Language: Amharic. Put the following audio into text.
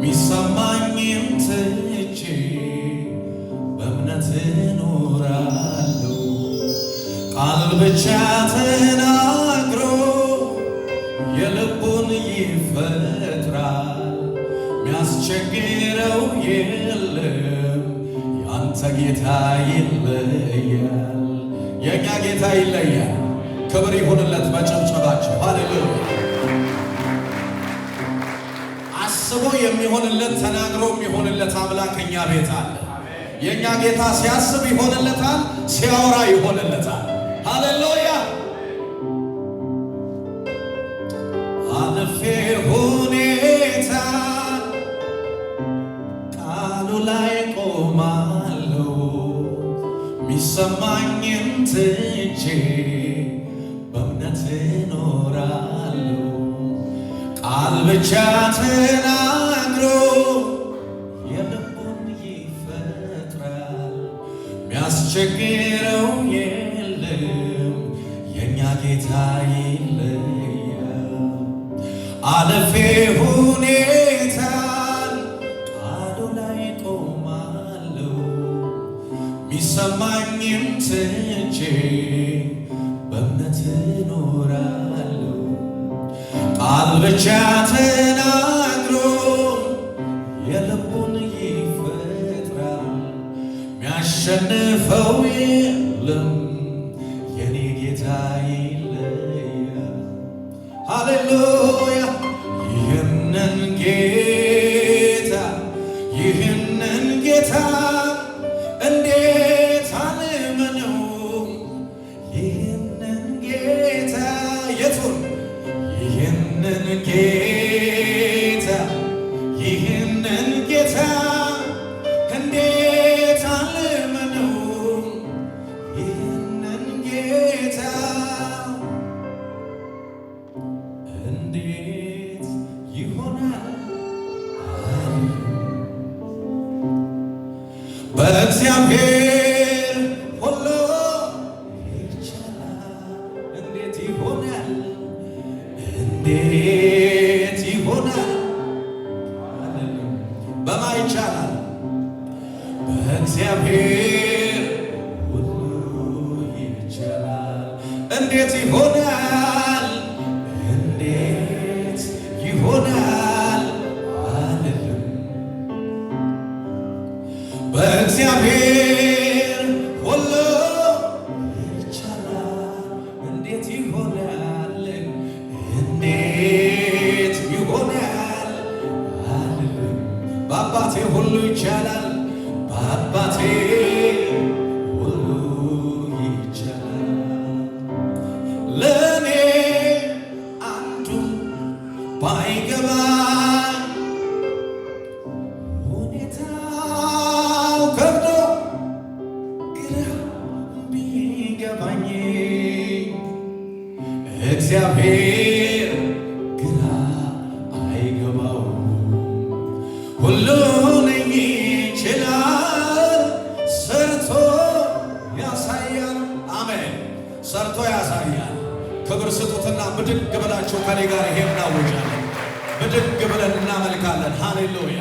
ሚሰማኝን ትቼ በእምነት እኖራለሁ። ቃል ብቻ ተናግሮ የልቡን ይፈጥራል። ሚያስቸግረው የለም ያንተ ጌታ ይለያል። የእኛ ጌታ ይለያል። ክብር ይሁንለት በጭብጨባቸው ሃሌሉያ። አስቦ የሚሆንለት ተናግሮ የሚሆንለት አምላክ እኛ ቤት አለ። የእኛ ጌታ ሲያስብ ይሆንለታል፣ ሲያወራ ይሆንለታል። ሃሌሉያ። አልፌ ሁኔታ ቃሉ ላይ ቆማለሁ። ሚሰማኝን ትቼ በእምነት እኖራለሁ። ቃል ብቻ ተናግሮ የልቡን ይፈጥራል። ሚያስቸግረው የለም የእኛ ጌታ ይለያል። አልፌ ሁኔታን ቃሉ ላይ ቆማለሁ። ሚሰማኝም ትቼ በእምነት እኖራለሁ። ቃል ብቻ ተናግሮ የልቡን ይፈጥራል። ሚያሸንፈው የለም የኔ ጌታ ይለያል። ሃሌሉያ። ይህንን ጌታ እንዴት አልመነው? ይህንን ጌታ የቱን? ይህንን ጌታ እንዴት አልመነው? ይህንን ጌታ እንዴት ይሆናል? በእግዚአብሔር ሁሉ ይቻላል። እንዴት ይሆናል? እንዴት ይሆናል? በማ ይቻላል? በእግዚአብሔር ሁሉ ይቻላል። እንዴት ይሆናል? እንዴት ይሆናል? አይደለም በእግዚአብሔር ሁሉ ይቻላል። እንዴት ይሆናል? እንዴት ይሆናል? አይደለም በአባቴ ሁሉ ይቻላል። በአባቴ ሁሉ ይቻላል። ለእኔ አንዱ ባይገባኝ ሁኔታው ከብዶ ግራ ቢገባኝ እግዚአብሔር ግራ አይገባውም። ሁሉን ይችላል። ሰርቶ ያሳያል። አሜን። ሰርቶ ያሳያል። ክብር ስጡትና ብድግ ብላችሁ ከኔ ጋር ይሄን እናወጃለን። ብድግ ብለን እናመልካለን። ሃሌሉያ